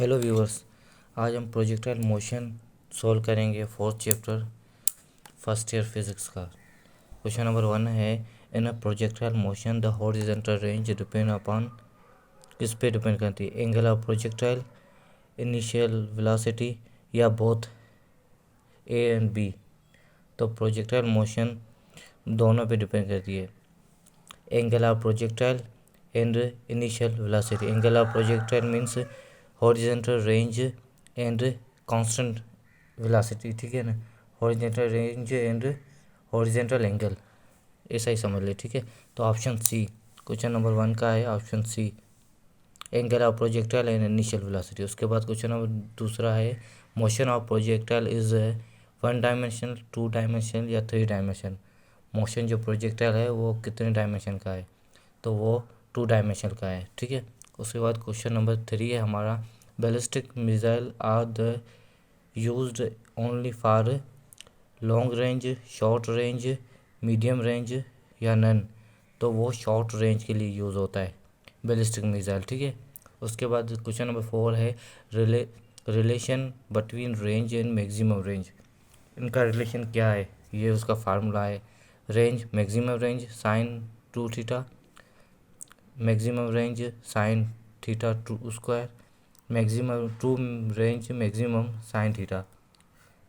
Hello viewers, आज हम projectile motion solve करेंगे fourth chapter first year physics का। क्वेश्चन नंबर 1 है, in a projectile motion the horizontal range depend upon, किस पे डिपेंड करती है? Angle of projectile, initial velocity या बोथ ए एंड बी। तो प्रोजेक्टाइल मोशन दोनों पे डिपेंड करती है, angle of projectile and initial velocity. Angle of projectile means horizontal range and constant velocity, ठीक है ना। Horizontal range and horizontal angle, ऐसा ही समझ ले, ठीक है। तो ऑप्शन सी क्वेश्चन नंबर 1 का है, option C angle of projectile and initial velocity. उसके बाद क्वेश्चन नंबर दूसरा है, motion of projectile is 1 dimensional, 2 dimensional या 3 डायमेंशन। मोशन जो प्रोजेक्टाइल है वो कितने डायमेंशन का है? तो वो 2 डायमेंशनल का है, ठीक है। उसके बाद क्वेश्चन नंबर 3 है हमारा, ballistic missile are the used only for long range, short range, medium range या नन। तो वो शॉर्ट रेंज के लिए यूज़ होता है बैलिस्टिक मिसाइल, ठीक है। उसके बाद क्वेश्चन नंबर 4 है, relation between range and maximum range. इनका रिलेशन क्या है? ये उसका फार्मूला है, range maximum range sine 2 theta, maximum range sine theta 2 square, maximum 2 range maximum sine theta.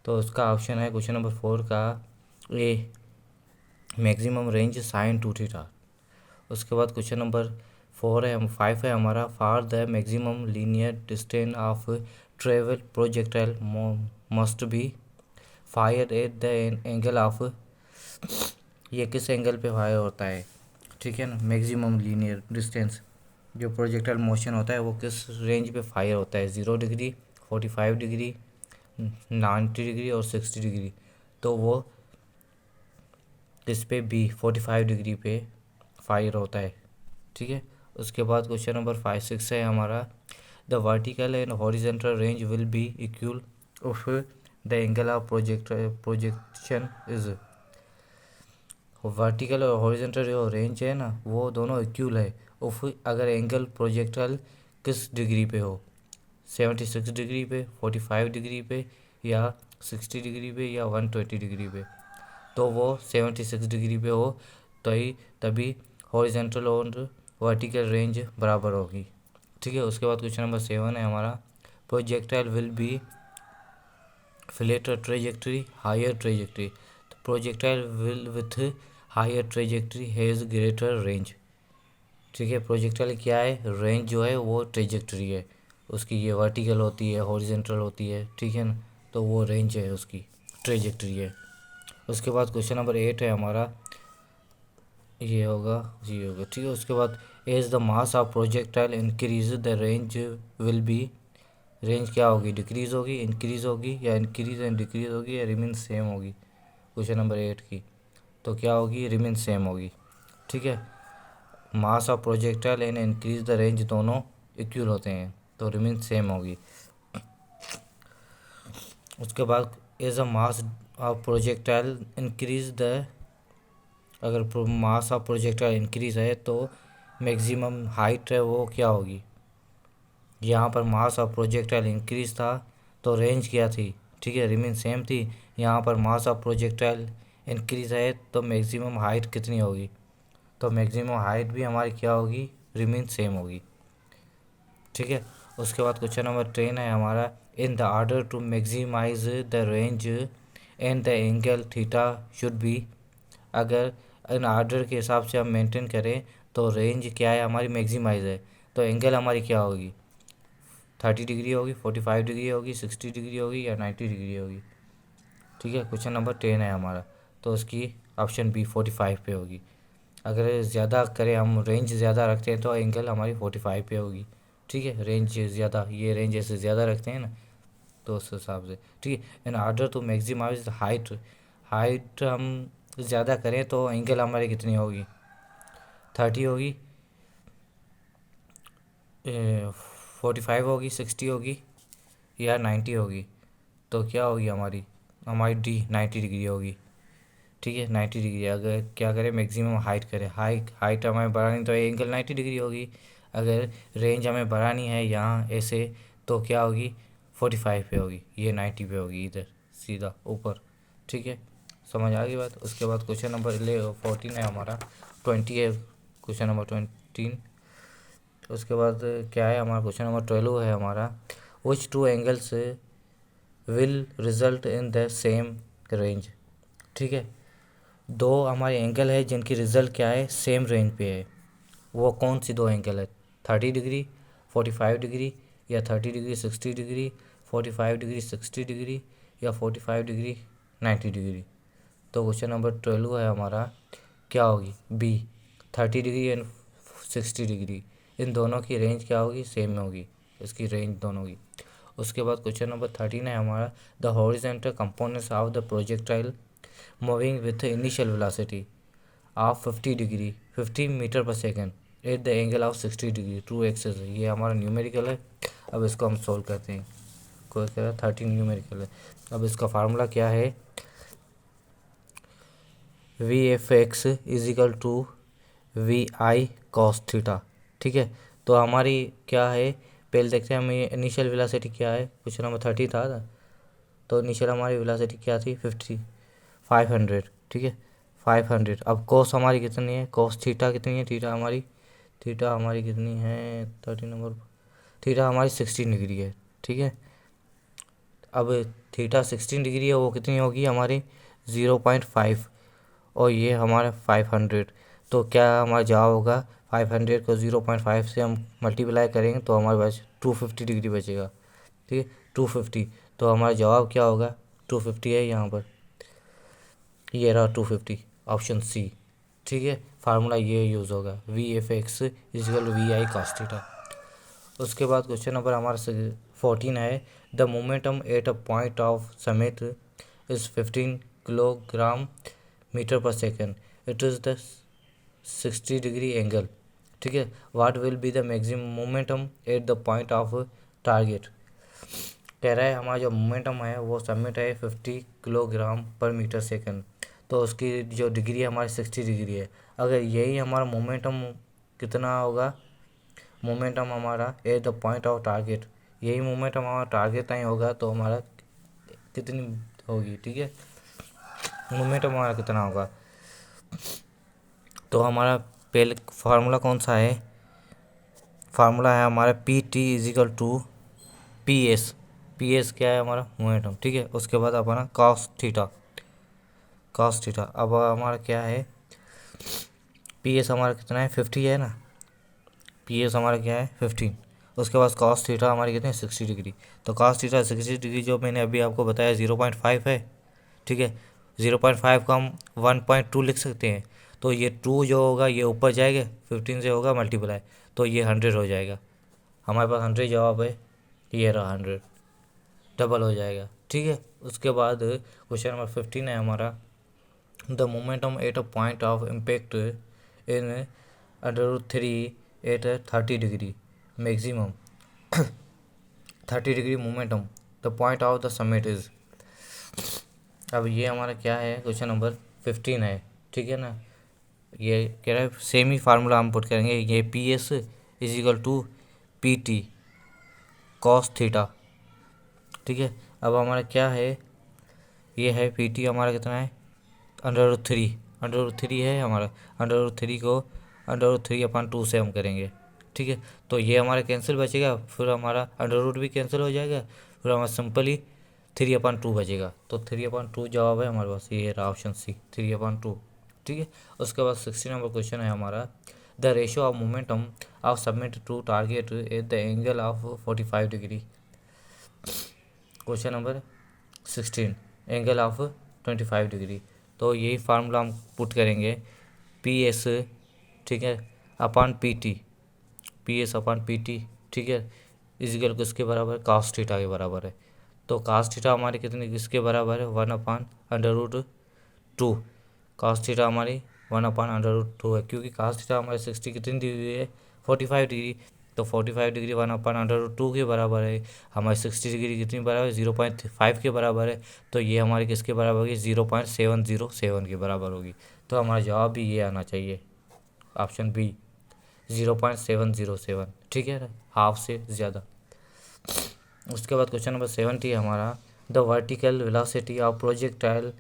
तो उसका ऑप्शन है क्वेश्चन नंबर 4 का ए, मैक्सिमम रेंज साइन 2 थीटा। उसके बाद क्वेश्चन नंबर 5 है हमारा, for the maximum linear distance of travel projectile must be fire eight the angle of, ये किस एंगल पे फायर होता है, ठीक है ना। मैक्सिमम लीनियर डिस्टेंस जो प्रोजेक्टाइल मोशन होता है वो किस रेंज पे फायर होता है? 0 डिग्री, 45 डिग्री, 90 डिग्री और 60 डिग्री। तो वो किस पे? बी, 45 डिग्री पे फायर होता है, ठीक है। उसके बाद क्वेश्चन नंबर 5-6 है हमारा, the vertical and horizontal range will B equal of the angle of projection is. Vertical और हॉरिजॉन्टल जो रेंज है ना वो दोनों इक्वल है उफ अगर एंगल प्रोजेक्टाइल किस डिग्री पे हो, 76 डिग्री पे, 45 डिग्री पे या 60 डिग्री पे या 120 डिग्री पे। तो वो 76 डिग्री पे हो तो ही तभी हॉरिजॉन्टल और वर्टिकल रेंज बराबर होगी, ठीक है। उसके बाद क्वेश्चन नंबर 7 है हमारा, projectile will be flatter trajectory, higher trajectory. तो projectile will with higher trajectory has greater range, ठीक है। प्रोजेक्टाइल क्या है? रेंज जो है वो ट्रेजेक्टरी है उसकी, ये वर्टिकल होती है, हॉरिजॉन्टल होती है, ठीक है ना। तो वो रेंज है उसकी, ट्रेजेक्टरी है। उसके बाद क्वेश्चन नंबर 8 है हमारा, ये होगा, ठीक है। उसके बाद, as the mass of projectile increase the range will be, range क्या होगी? डिक्रीज होगी, इंक्रीज होगी या इंक्रीज एंड डिक्रीज होगी या रिमेन सेम होगी? क्वेश्चन नंबर 8 की तो क्या होगी? रिमेन सेम होगी, ठीक है। Mass of projectile and increase the range दोनों इक्वल होते हैं तो रिमेन सेम होगी। उसके बाद, as a mass of projectile increase the, अगर मास ऑफ प्रोजेक्टाइल इंक्रीज है तो मैक्सिमम हाइट है वो क्या होगी? यहाँ पर मास ऑफ प्रोजेक्टाइल इंक्रीज था तो रेंज क्या थी? ठीक है, रिमेन सेम थी। यहाँ पर मास ऑफ प्रोजेक्टाइल इंक्रीज है तो मैक्सिमम हाइट कितनी होगी? तो मैक्सिमम हाइट भी हमारी क्या होगी? रिमेन सेम होगी, ठीक है। उसके बाद क्वेश्चन नंबर 10 है हमारा, in the order to maximize the range and the angle theta should be, अगर इन ऑर्डर के हिसाब से हम मेंटेन करें तो रेंज क्या है हमारी? मैक्सिमाइज है, तो एंगल हमारी क्या होगी? 30 डिग्री होगी, 45 डिग्री होगी, 60 डिग्री होगी या 90 डिग्री होगी, ठीक है। क्वेश्चन नंबर 10 है हमारा, तो उसकी ऑप्शन बी 45 पे होगी। अगर ज़्यादा करें हम, रेंज ज़्यादा रखते हैं तो एंगल हमारी 45 पे होगी, ठीक है। रेंज ज़्यादा, ये रेंज ऐसे ज़्यादा रखते हैं ना तो उस हिसाब से, ठीक है। In order to maximize height, height हम ज़्यादा करें तो एंगल हमारी कितनी होगी? 30 होगी, 45 होगी, 60 होगी या 90 होगी? तो क्या होगी हमारी? हमारी डी 90 डिग्री होगी, ठीक है। 90 डिग्री अगर क्या करें? मैक्सिमम हाइट करें, हमें बढ़ानी तो एंगल 90 डिग्री होगी। अगर रेंज हमें बढ़ानी है यहाँ ऐसे तो क्या होगी 45 पे होगी, ये 90 पे होगी, इधर सीधा ऊपर। ठीक है, समझ आ गई बात। उसके बाद क्वेश्चन नंबर 14 है हमारा, 20 है क्वेश्चन नंबर 20। उसके बाद क्या है हमारा क्वेश्चन नंबर 12 है हमारा, which two angles will result in the same range. ठीक है, दो हमारे एंगल है जिनकी रिजल्ट क्या है, सेम रेंज पे है। वो कौन सी दो एंगल है, 30 डिग्री 45 डिग्री, या 30 डिग्री 60 डिग्री, 45 डिग्री 60 डिग्री, या 45 डिग्री 90 डिग्री। तो क्वेश्चन नंबर 12 है हमारा, क्या होगी, बी, 30 डिग्री एंड 60 डिग्री। इन दोनों की रेंज क्या होगी, सेम होगी, इसकी रेंज दोनों की। उसके बाद क्वेश्चन नंबर 13 है हमारा, the horizontal components of the projectile moving with initial velocity of 50 degree 50 metre per second at the angle of 60 degree true axes. ये हमारा न्यूमेरिकल है। अब इसको हम सोल्व करते हैं। कोई कह रहा है 13 न्यूमेरिकल है। अब इसका फार्मूला क्या है, V F X equal to V I cos theta. ठीक है, तो हमारी क्या है, पहले देखते हैं हमें इनिशियल वेलोसिटी क्या है, क्वेश्चन नंबर 30 था ना? तो इनिशियल हमारी वेलोसिटी क्या थी, 500। ठीक है, 500। अब कोस हमारी कितनी है, कोस थीटा कितनी है, थीटा हमारी कितनी है, 30 नंबर, थीटा हमारी 16 डिग्री है। ठीक है, अब थीटा 16 डिग्री है, वो कितनी होगी हमारी 0.5, और ये हमारा 500। तो क्या हमारा जवाब होगा, 500 को 0.5 से हम मल्टीप्लाई करेंगे तो हमारे पास 250 डिग्री बचेगा। ठीक है, 250। तो हमारा जवाब क्या होगा, 250 है यहाँ पर, ये रहा 250, ऑप्शन सी। ठीक है, फार्मूला ये यूज़ होगा, V F X is equal V I cos theta. उसके बाद क्वेश्चन नंबर हमारा 14 है, the momentum at a point of summit is 15 kilogram metre per second, it is the 60 degree angle. ठीक है, what will be the maximum momentum at the point of target. कह रहा है हमारा जो मोमेंटम है वो समिट है 50 किलोग्राम पर मीटर सेकेंड, तो उसकी जो डिग्री है हमारी 60 डिग्री है। अगर यही हमारा मोमेंटम कितना होगा, मोमेंटम हमारा eight the point of target, यही मोमेंटम हमारा टारगेट टाइम होगा, तो हमारा कितनी होगी। ठीक है, मोमेंटम हमारा कितना होगा, तो हमारा पहले फार्मूला कौन सा है, फार्मूला है हमारा P T equal to P S. P S क्या है हमारा, मोमेंटम। ठीक है, उसके बाद अपना कॉस थीटा, अब हमारा क्या है, पी एस हमारा कितना है, 50 है ना, पी एस हमारा क्या है 15। उसके बाद कॉस थीटा हमारी कितनी है, 60 डिग्री। तो कॉस थीटा 60 डिग्री जो मैंने अभी आपको बताया 0.5 है। ठीक है, 0.5 को हम 1.2 लिख सकते हैं। तो ये 2 जो होगा ये ऊपर जाएगा, 15 से होगा मल्टीप्लाई, तो ये 100 हो जाएगा। हमारे पास 100 जवाब है, ये रहा 100, डबल हो जाएगा। ठीक है, उसके बाद क्वेश्चन नंबर 15 है हमारा, the momentum at a point of impact in √3 at 30 degree maximum 30 degree momentum, the point of the summit is. अब ये हमारा क्या है, क्वेश्चन नंबर 15 है। ठीक है ना, ये कह रहा है सेम ही फार्मूला हम पुट करेंगे, ये P S equal to P T cos theta. ठीक है, अब हमारा क्या है, ये है पी टी हमारा कितना है, अंडर रूट थ्री है हमारा, अंडर रूट थ्री को अंडर रूट 3/2 से हम करेंगे। ठीक है, तो ये हमारा कैंसिल बचेगा, फिर हमारा अंडर रूट भी कैंसिल हो जाएगा, फिर हमारा सिंपली 3/2 बचेगा। तो 3/2 जवाब है हमारे पास, ये रहा ऑप्शन सी, 3/2। ठीक है, उसके बाद 16 नंबर क्वेश्चन है हमारा, the ratio of momentum of submit to target at the angle of 45 degree. Question number 16, angle of 25 degree. तो यही फार्मूला हम पुट करेंगे, पी एस, ठीक है, upon P T, P S upon P T. ठीक है, इजिकल किसके बराबर है, कास्ट थीटा के बराबर है। तो कास्ट थीटा हमारी कितनी किसके बराबर है, 1/√2। कास्ट थीटा हमारी 1/√2 है, क्योंकि कास्ट थीटा हमारी 60 कितनी दी हुई है, 45 डिग्री। तो 45 डिग्री 1/√2 के बराबर है, हमारी 60 डिग्री कितनी बराबर है, 0.5 के बराबर है। तो ये हमारी किसके बराबर होगी, 0.707 के बराबर होगी। तो हमारा जवाब भी ये आना चाहिए, ऑप्शन बी, 0.707। ठीक है ना, हाफ से ज़्यादा। उसके बाद क्वेश्चन नंबर 70 है हमारा, the vertical velocity of projectile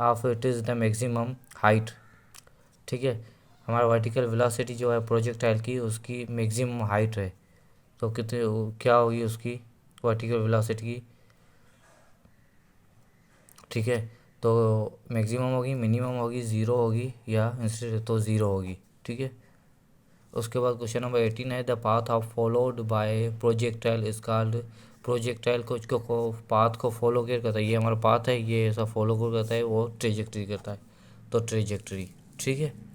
of it is the maximum height. ठीक है, हमारा वर्टिकल वेलोसिटी जो है प्रोजेक्टाइल की, उसकी मैक्सिमम हाइट है, तो कितने क्या होगी उसकी वर्टिकल वेलोसिटी की। ठीक है, तो मैक्सिमम होगी, मिनिमम होगी, ज़ीरो होगी या इंस्टेंट तो ज़ीरो होगी। ठीक है, उसके बाद क्वेश्चन नंबर 18 है, the path of followed by projectile is called. Projectile को पाथ को फॉलो क्या करता है, ये हमारा पाथ है, ये ऐसा फॉलो कर करता है, वो ट्रेजेक्ट्री करता है, तो ट्रेजेक्ट्री। ठीक है।